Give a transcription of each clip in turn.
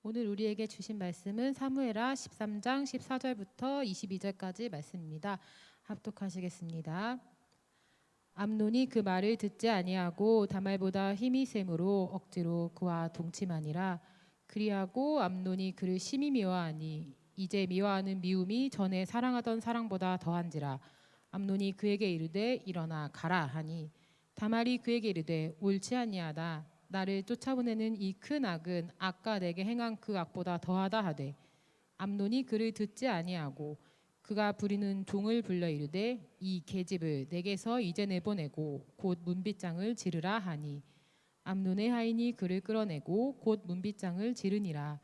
오늘 우리에게 주신 말씀은 사무엘하 13장 14절부터 22절까지 말씀입니다. 합독하시겠습니다. 암논이 그 말을 듣지 아니하고 다말보다 힘이 셈으로 억지로 그와 동침하니라. 그리하고 암논이 그를 심히 미워하니 이제 미워하는 미움이 전에 사랑하던 사랑보다 더한지라. 암논이 그에게 이르되 일어나 가라 하니 다말이 그에게 이르되 옳지 아니하다. 나를 쫓아보내는 이 큰 악은 아까 내게 행한 그 악보다 더하다 하되 암논이 그를 듣지 아니하고 그가 부리는 종을 불러 이르되 이 계집을 내게서 이제 내보내고 곧 문빗장을 지르라 하니 암논의 하인이 그를 끌어내고 곧 문빗장을 지르니라.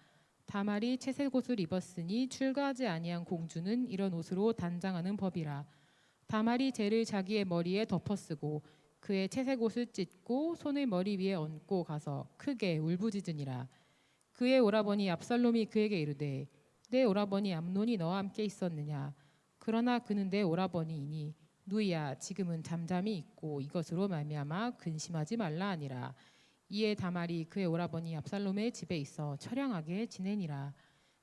다말이 채색 옷을 입었으니 출가하지 아니한 공주는 이런 옷으로 단장하는 법이라. 다말이 재를 자기의 머리에 덮어쓰고 그의 채색 옷을 찢고 손을 머리 위에 얹고 가서 크게 울부짖으니라. 그의 오라버니 압살롬이 그에게 이르되 내 오라버니 암논이 너와 함께 있었느냐. 그러나 그는 내 오라버니이니 누이야 지금은 잠잠히 있고 이것으로 말미암아 근심하지 말라 하니라. 이에 다말이 그의 오라버니 압살롬의 집에 있어 처량하게 지내니라.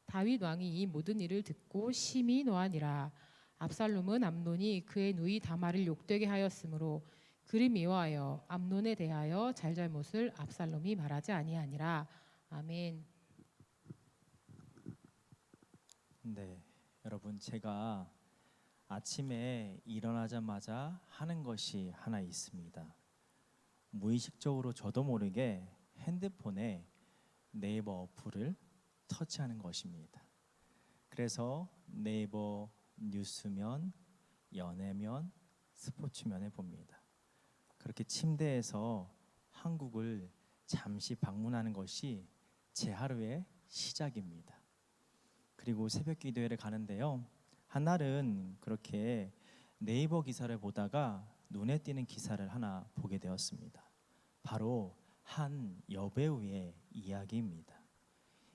다윗 왕이 이 모든 일을 듣고 심히 노하니라. 압살롬은 암논이 그의 누이 다말을 욕되게 하였으므로 그를 미워하여 암논에 대하여 잘잘못을 압살롬이 말하지 아니하니라. 아멘. 네, 여러분 제가 아침에 일어나자마자 하는 것이 하나 있습니다. 무의식적으로 저도 모르게 핸드폰에 네이버 어플을 터치하는 것입니다. 그래서 네이버 뉴스면, 연예면, 스포츠면에 봅니다. 그렇게 침대에서 한국을 잠시 방문하는 것이 제 하루의 시작입니다. 그리고 새벽 기도회를 가는데요. 한날은 그렇게 네이버 기사를 보다가 눈에 띄는 기사를 하나 보게 되었습니다. 바로 한 여배우의 이야기입니다.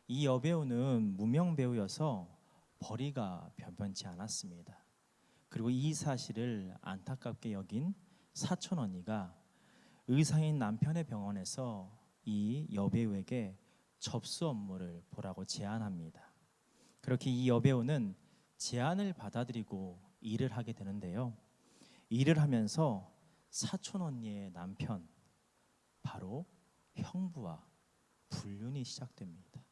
이 여배우는 무명 배우여서 벌이가 변변치 않았습니다. 그리고 이 사실을 안타깝게 여긴 사촌 언니가 의사인 남편의 병원에서 이 여배우에게 접수 업무를 보라고 제안합니다. 그렇게 이 여배우는 제안을 받아들이고 일을 하게 되는데요. 일을 하면서 사촌 언니의 남편, 바로 형부와 불륜이 시작됩니다.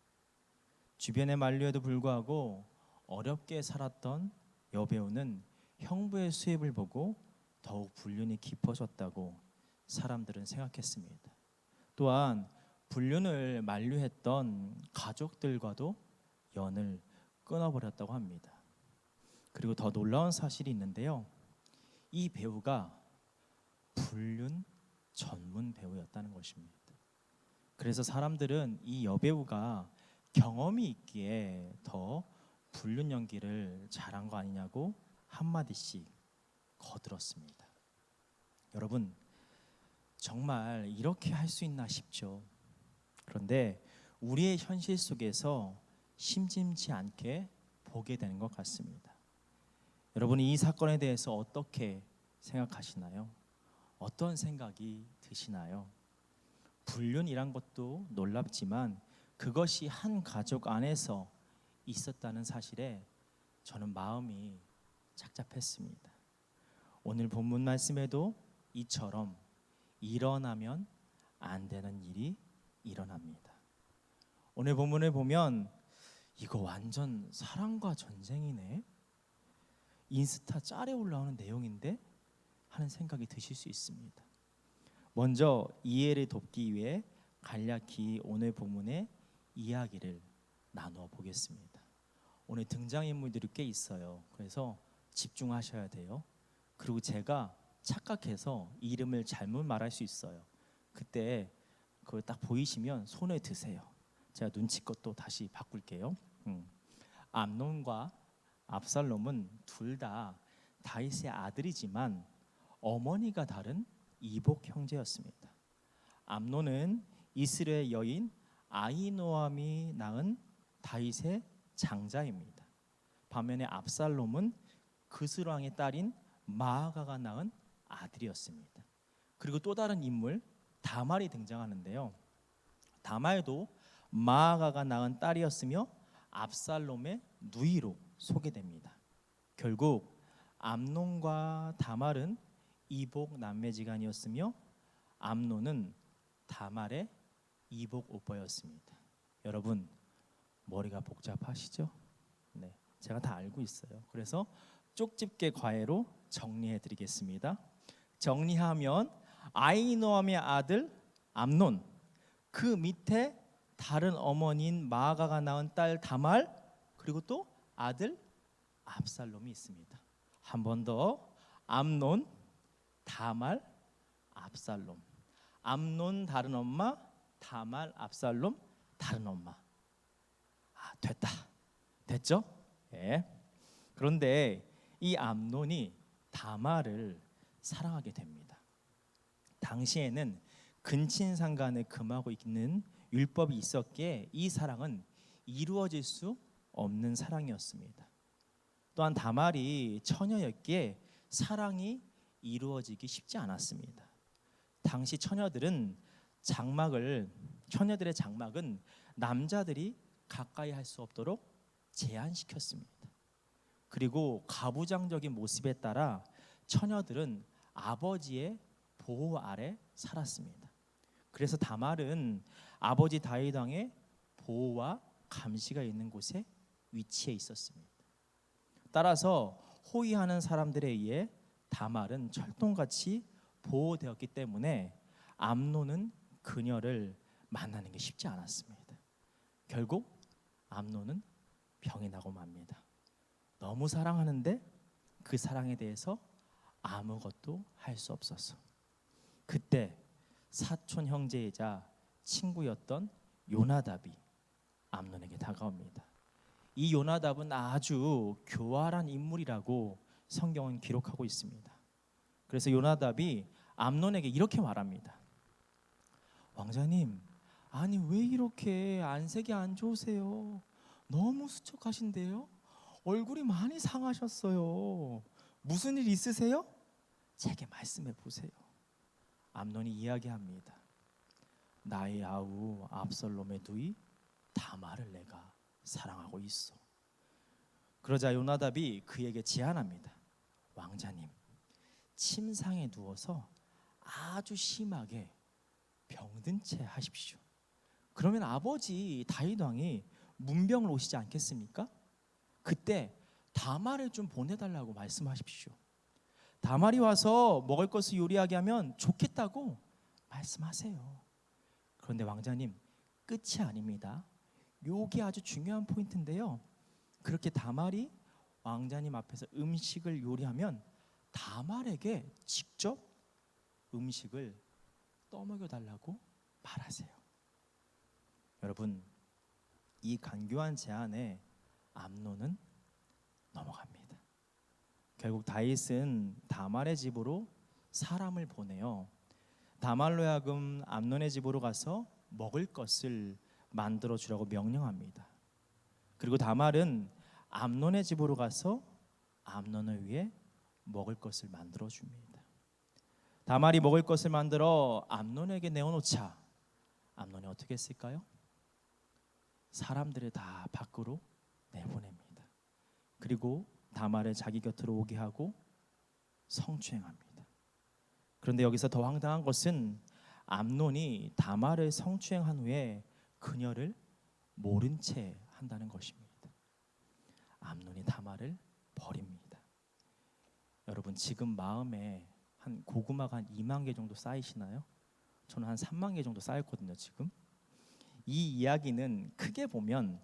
주변의 만류에도 불구하고 어렵게 살았던 여배우는 형부의 수입을 보고 더욱 불륜이 깊어졌다고 사람들은 생각했습니다. 또한 불륜을 만류했던 가족들과도 연을 끊어버렸다고 합니다. 그리고 더 놀라운 사실이 있는데요. 이 배우가 불륜 전문 배우였다는 것입니다. 그래서 사람들은 이 여배우가 경험이 있기에 더 불륜 연기를 잘한 거 아니냐고 한마디씩 거들었습니다. 여러분, 정말 이렇게 할 수 있나 싶죠. 그런데 우리의 현실 속에서 심심치 않게 보게 되는 것 같습니다. 여러분이 이 사건에 대해서 어떻게 생각하시나요? 어떤 생각이 드시나요? 불륜이란 것도 놀랍지만 그것이 한 가족 안에서 있었다는 사실에 저는 마음이 착잡했습니다. 오늘 본문 말씀에도 이처럼 일어나면 안 되는 일이 일어납니다. 오늘 본문을 보면 이거 완전 사랑과 전쟁이네, 인스타 짤에 올라오는 내용인데 하는 생각이 드실 수 있습니다. 먼저 이해를 돕기 위해 간략히 오늘 본문의 이야기를 나누어 보겠습니다. 오늘 등장인물들이 꽤 있어요. 그래서 집중하셔야 돼요. 그리고 제가 착각해서 이름을 잘못 말할 수 있어요. 그때 그걸 딱 보이시면 손에 드세요. 제가 눈치껏 또 다시 바꿀게요. 암논과 압살롬은 둘 다 다윗의 아들이지만 어머니가 다른 이복 형제였습니다. 암논은 이스라엘 여인 아히노암이 낳은 다윗의 장자입니다. 반면에 압살롬은 그스 왕의 딸인 마아가가 낳은 아들이었습니다. 그리고 또 다른 인물 다말이 등장하는데요. 다말도 마아가가 낳은 딸이었으며 압살롬의 누이로 소개됩니다. 결국 암논과 다말은 이복 남매지간이었으며 암논은 다말의 이복 오빠였습니다. 여러분 머리가 복잡하시죠? 네, 제가 다 알고 있어요. 그래서 쪽집게 과외로 정리해 드리겠습니다. 정리하면 아히노암의 아들 암논, 그 밑에 다른 어머니인 마아가가 낳은 딸 다말, 그리고 또 아들 압살롬이 있습니다. 한 번 더. 암논, 다말, 압살롬. 암논 다른 엄마, 다말, 압살롬 다른 엄마. 됐다. 됐죠? 예. 그런데 이 암논이 다말을 사랑하게 됩니다. 당시에는 근친상간을 금하고 있는 율법이 있었기에 이 사랑은 이루어질 수 없는 사랑이었습니다. 또한 다말이 처녀였기에 사랑이 이루어지기 쉽지 않았습니다. 당시 처녀들의 장막은 남자들이 가까이 할 수 없도록 제한시켰습니다. 그리고 가부장적인 모습에 따라 처녀들은 아버지의 보호 아래 살았습니다. 그래서 다말은 아버지 다윗 왕의 보호와 감시가 있는 곳에 위치해 있었습니다. 따라서 호위하는 사람들에 의해 다말은 철통같이 보호되었기 때문에 암논은 그녀를 만나는 게 쉽지 않았습니다. 결국 암논은 병이 나고 맙니다. 너무 사랑하는데 그 사랑에 대해서 아무것도 할 수 없어서 그때 사촌 형제이자 친구였던 요나답이 암논에게 다가옵니다. 이 요나답은 아주 교활한 인물이라고 성경은 기록하고 있습니다. 그래서 요나답이 암논에게 이렇게 말합니다. 왕자님, 아니 왜 이렇게 안색이 안 좋으세요? 너무 수척하신데요? 얼굴이 많이 상하셨어요. 무슨 일 있으세요? 제게 말씀해 보세요. 암논이 이야기합니다. 나의 아우 압살롬의 누이 다말을 내가 사랑하고 있어. 그러자 요나답이 그에게 제안합니다. 왕자님, 침상에 누워서 아주 심하게 병든 채 하십시오. 그러면 아버지 다윗 왕이 문병을 오시지 않겠습니까? 그때 다말을 좀 보내달라고 말씀하십시오. 다말이 와서 먹을 것을 요리하게 하면 좋겠다고 말씀하세요. 그런데 왕자님, 끝이 아닙니다. 요게 아주 중요한 포인트인데요. 그렇게 다말이 왕자님 앞에서 음식을 요리하면 다말에게 직접 음식을 떠먹여 달라고 말하세요. 여러분, 이 간교한 제안에 암논은 넘어갑니다. 결국 다윗은 다말의 집으로 사람을 보내요. 다말로 하여금 암논의 집으로 가서 먹을 것을 만들어 주라고 명령합니다. 그리고 다말은 암논의 집으로 가서 암논을 위해 먹을 것을 만들어 줍니다. 다말이 먹을 것을 만들어 암논에게 내어놓자 암논이 어떻게 했을까요? 사람들을 다 밖으로 내보냅니다. 그리고 다말을 자기 곁으로 오게 하고 성추행합니다. 그런데 여기서 더 황당한 것은 암논이 다말을 성추행한 후에 그녀를 모른 채 한다는 것입니다. 암논이 다말을 버립니다. 여러분, 지금 마음에 한 고구마가 한 2만 개 정도 쌓이시나요? 저는 한 3만 개 정도 쌓였거든요. 지금 이 이야기는 크게 보면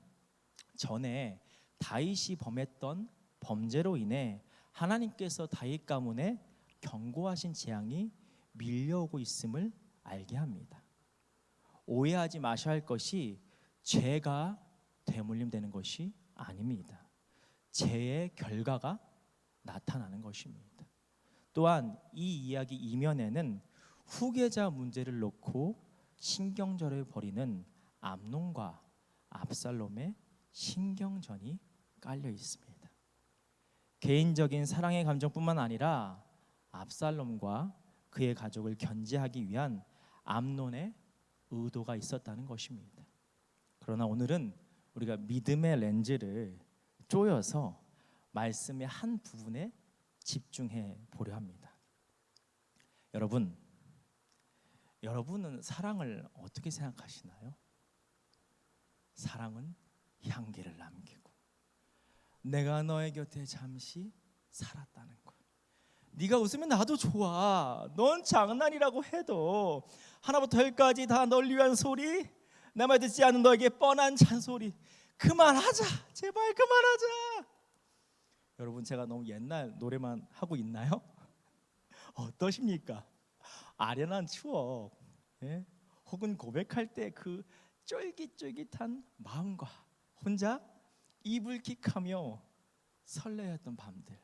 전에 다윗이 범했던 범죄로 인해 하나님께서 다윗 가문에 경고하신 재앙이 밀려오고 있음을 알게 합니다. 오해하지 마셔야 할 것이 죄가 되물림되는 것이 아닙니다. 죄의 결과가 나타나는 것입니다. 또한 이 이야기 이면에는 후계자 문제를 놓고 신경전을 벌이는 암논과 압살롬의 신경전이 깔려 있습니다. 개인적인 사랑의 감정뿐만 아니라 압살롬과 그의 가족을 견제하기 위한 암논의 의도가 있었다는 것입니다. 그러나 오늘은 우리가 믿음의 렌즈를 쪼여서 말씀의 한 부분에 집중해 보려 합니다. 여러분은 사랑을 어떻게 생각하시나요? 사랑은 향기를 남기고 내가 너의 곁에 잠시 살았다는 것. 네가 웃으면 나도 좋아. 넌 장난이라고 해도 하나부터 열까지 다 널 위한 소리, 내 말 듣지 않는 너에게 뻔한 잔소리. 그만하자. 제발 그만하자. 여러분, 제가 너무 옛날 노래만 하고 있나요? 어떠십니까? 아련한 추억, 예? 혹은 고백할 때 그 쫄깃쫄깃한 마음과 혼자 이불킥하며 설레었던 밤들.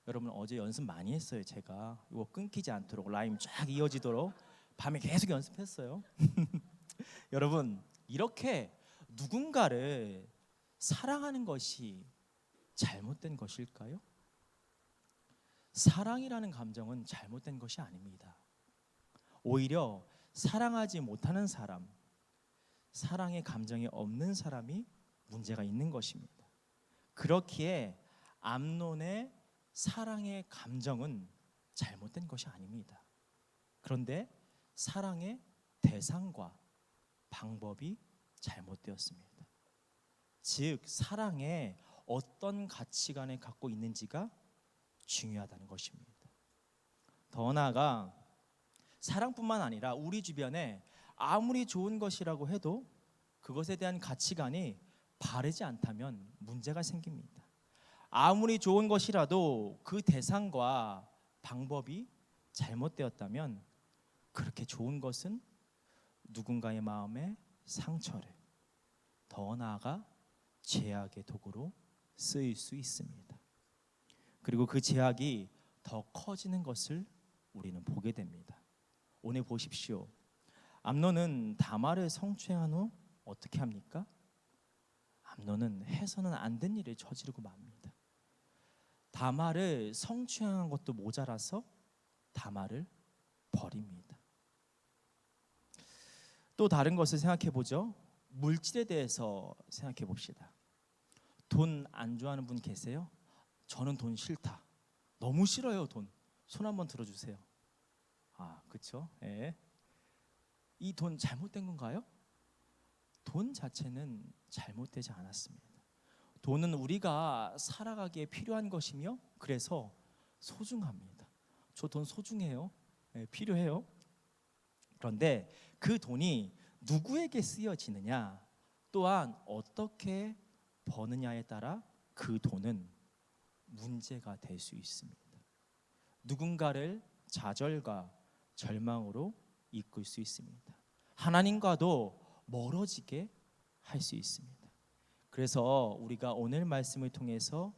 여러분, 어제 연습 많이 했어요. 제가 이거 끊기지 않도록 라임 쫙 이어지도록 밤에 계속 연습했어요. 여러분, 이렇게 누군가를 사랑하는 것이 잘못된 것일까요? 사랑이라는 감정은 잘못된 것이 아닙니다. 오히려 사랑하지 못하는 사람, 사랑의 감정이 없는 사람이 문제가 있는 것입니다. 그렇기에 암논의 사랑의 감정은 잘못된 것이 아닙니다. 그런데 사랑의 대상과 방법이 잘못되었습니다. 즉, 사랑에 어떤 가치관을 갖고 있는지가 중요하다는 것입니다. 더 나아가 사랑뿐만 아니라 우리 주변에 아무리 좋은 것이라고 해도 그것에 대한 가치관이 바르지 않다면 문제가 생깁니다. 아무리 좋은 것이라도 그 대상과 방법이 잘못되었다면 그렇게 좋은 것은 누군가의 마음에 상처를, 더 나아가 죄악의 도구로 쓰일 수 있습니다. 그리고 그 죄악이 더 커지는 것을 우리는 보게 됩니다. 오늘 보십시오. 암논은 다말을 성추행한 후 어떻게 합니까? 암논은 해서는 안 된 일을 저지르고 맙니다. 다말을 성추행한 것도 모자라서 다말을 버립니다. 또 다른 것을 생각해 보죠. 물질에 대해서 생각해 봅시다. 돈 안 좋아하는 분 계세요? 저는 돈 싫다. 너무 싫어요, 돈. 손 한번 들어주세요. 그렇죠? 예. 이 돈 잘못된 건가요? 돈 자체는 잘못되지 않았습니다. 돈은 우리가 살아가기에 필요한 것이며 그래서 소중합니다. 저 돈 소중해요. 예, 필요해요. 그런데 그 돈이 누구에게 쓰여지느냐, 또한 어떻게 버느냐에 따라 그 돈은 문제가 될 수 있습니다. 누군가를 좌절과 절망으로 이끌 수 있습니다. 하나님과도 멀어지게 할 수 있습니다. 그래서 우리가 오늘 말씀을 통해서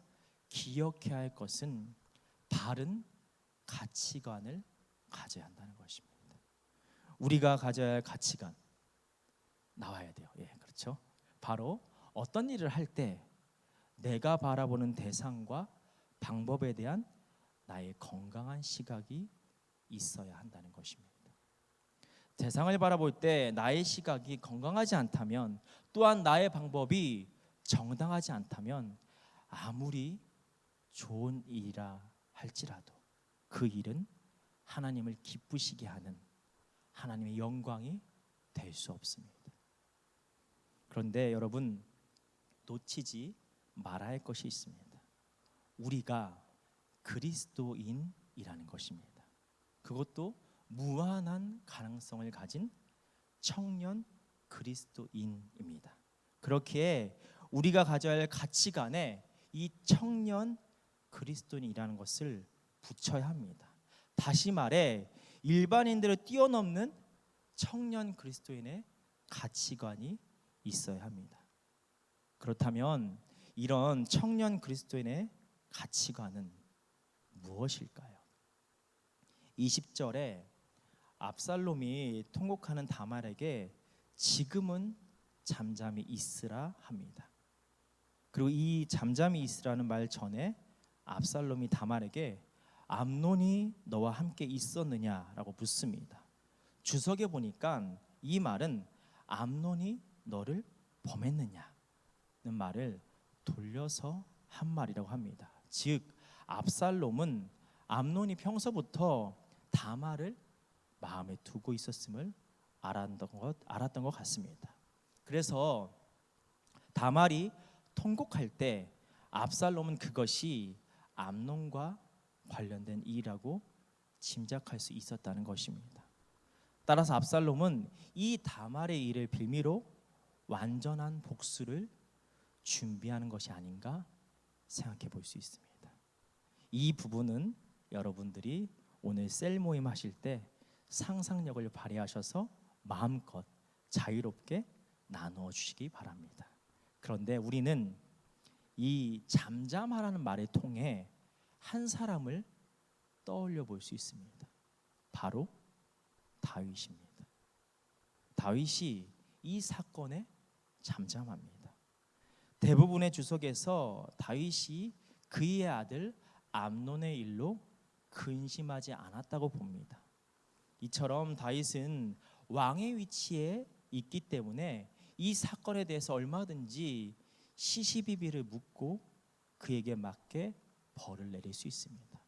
기억해야 할 것은 바른 가치관을 가져야 한다는 것입니다. 우리가 가져야 할 가치관 나와야 돼요. 예, 그렇죠. 바로 어떤 일을 할 때 내가 바라보는 대상과 방법에 대한 나의 건강한 시각이 있어야 한다는 것입니다. 대상을 바라볼 때 나의 시각이 건강하지 않다면, 또한 나의 방법이 정당하지 않다면 아무리 좋은 일이라 할지라도 그 일은 하나님을 기쁘시게 하는 하나님의 영광이 될 수 없습니다. 그런데 여러분, 놓치지 말아야 할 것이 있습니다. 우리가 그리스도인이라는 것입니다. 그것도 무한한 가능성을 가진 청년 그리스도인입니다. 그렇기에 우리가 가져야 할 가치관에 이 청년 그리스도인이라는 것을 붙여야 합니다. 다시 말해 일반인들을 뛰어넘는 청년 그리스도인의 가치관이 있어야 합니다. 그렇다면 이런 청년 그리스도인의 가치관은 무엇일까요? 20절에 압살롬이 통곡하는 다말에게 지금은 잠잠히 있으라 합니다. 그리고 이 잠잠히 있으라는 말 전에 압살롬이 다말에게 암논이 너와 함께 있었느냐라고 묻습니다. 주석에 보니까 이 말은 암논이 너를 범했느냐는 말을 돌려서 한 말이라고 합니다. 즉 압살롬은 암논이 평소부터 다말을 마음에 두고 있었음을 알았던 것 같습니다. 그래서 다말이 통곡할 때 압살롬은 그것이 암논과 관련된 일이라고 짐작할 수 있었다는 것입니다. 따라서 압살롬은 이 다말의 일을 빌미로 완전한 복수를 준비하는 것이 아닌가 생각해 볼 수 있습니다. 이 부분은 여러분들이 오늘 셀 모임 하실 때 상상력을 발휘하셔서 마음껏 자유롭게 나누어 주시기 바랍니다. 그런데 우리는 이 잠잠하라는 말을 통해 한 사람을 떠올려 볼 수 있습니다. 바로 다윗입니다. 다윗이 이 사건에 잠잠합니다. 대부분의 주석에서 다윗이 그의 아들 암논의 일로 근심하지 않았다고 봅니다. 이처럼 다윗은 왕의 위치에 있기 때문에 이 사건에 대해서 얼마든지 시시비비를 묻고 그에게 맞게 벌을 내릴 수 있습니다.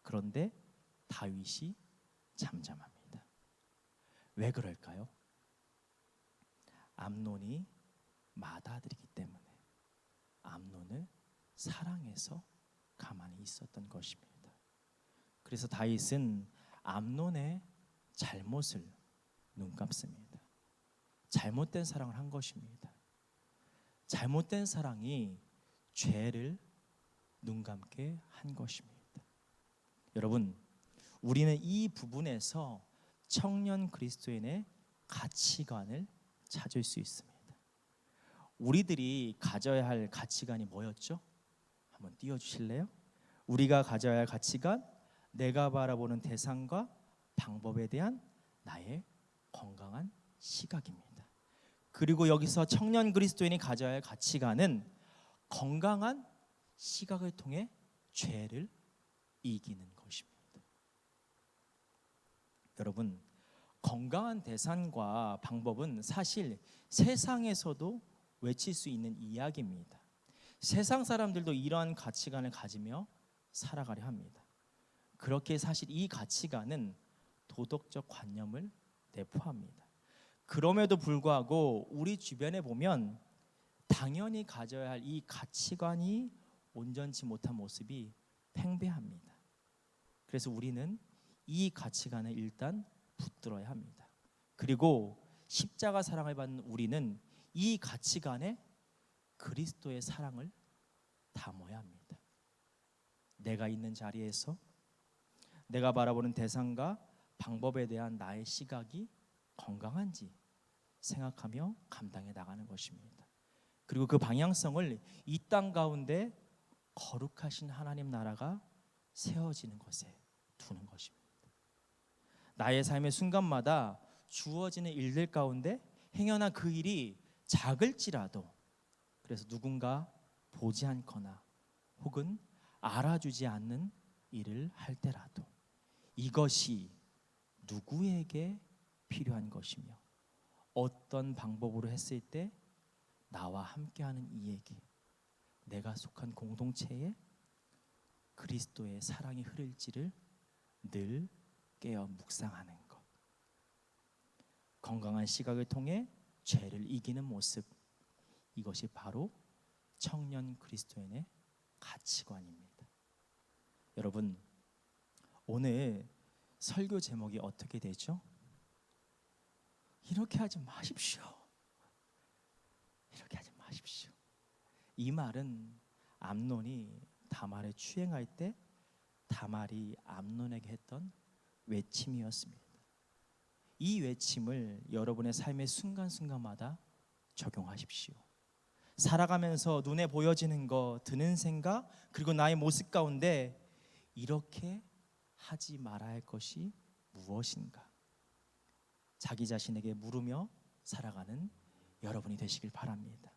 그런데 다윗이 잠잠합니다. 왜 그럴까요? 암논이 맏아들이기 때문에 암논을 사랑해서 가만히 있었던 것입니다. 그래서 다윗은 암논의 잘못을 눈감습니다. 잘못된 사랑을 한 것입니다. 잘못된 사랑이 죄를 눈감게 한 것입니다. 여러분, 우리는 이 부분에서 청년 그리스도인의 가치관을 찾을 수 있습니다. 우리들이 가져야 할 가치관이 뭐였죠? 한번 띄워주실래요? 우리가 가져야 할 가치관, 내가 바라보는 대상과 방법에 대한 나의 건강한 시각입니다. 그리고 여기서 청년 그리스도인이 가져야 할 가치관은 건강한 시각을 통해 죄를 이기는 것입니다. 여러분, 건강한 대상과 방법은 사실 세상에서도 외칠 수 있는 이야기입니다. 세상 사람들도 이러한 가치관을 가지며 살아가려 합니다. 그렇게 사실 이 가치관은 도덕적 관념을 내포합니다. 그럼에도 불구하고 우리 주변에 보면 당연히 가져야 할 이 가치관이 온전치 못한 모습이 팽배합니다. 그래서 우리는 이 가치관을 일단 붙들어야 합니다. 그리고 십자가 사랑을 받는 우리는 이 가치관에 그리스도의 사랑을 담아야 합니다. 내가 있는 자리에서 내가 바라보는 대상과 방법에 대한 나의 시각이 건강한지 생각하며 감당해 나가는 것입니다. 그리고 그 방향성을 이 땅 가운데 거룩하신 하나님 나라가 세워지는 것에 두는 것입니다. 나의 삶의 순간마다 주어지는 일들 가운데 행여나 그 일이 작을지라도, 그래서 누군가 보지 않거나 혹은 알아주지 않는 일을 할 때라도 이것이 누구에게 필요한 것이며 어떤 방법으로 했을 때 나와 함께하는 이에게, 내가 속한 공동체에 그리스도의 사랑이 흐를지를 늘 깨어 묵상하는 것. 건강한 시각을 통해 죄를 이기는 모습, 이것이 바로 청년 그리스도인의 가치관입니다. 여러분, 오늘 설교 제목이 어떻게 되죠? 이렇게 하지 마십시오. 이렇게 하지 마십시오. 이 말은 암논이 다말에 추행할 때 다말이 암논에게 했던 외침이었습니다. 이 외침을 여러분의 삶의 순간순간마다 적용하십시오. 살아가면서 눈에 보여지는 것, 드는 생각, 그리고 나의 모습 가운데 이렇게 하지 말아야 할 것이 무엇인가? 자기 자신에게 물으며 살아가는 여러분이 되시길 바랍니다.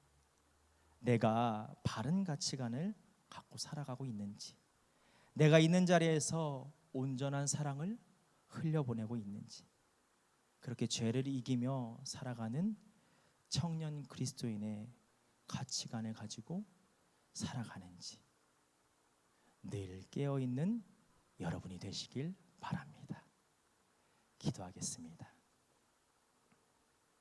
내가 바른 가치관을 갖고 살아가고 있는지, 내가 있는 자리에서 온전한 사랑을 흘려보내고 있는지, 그렇게 죄를 이기며 살아가는 청년 그리스도인의 가치관을 가지고 살아가는지 늘 깨어있는 여러분이 되시길 바랍니다. 기도하겠습니다.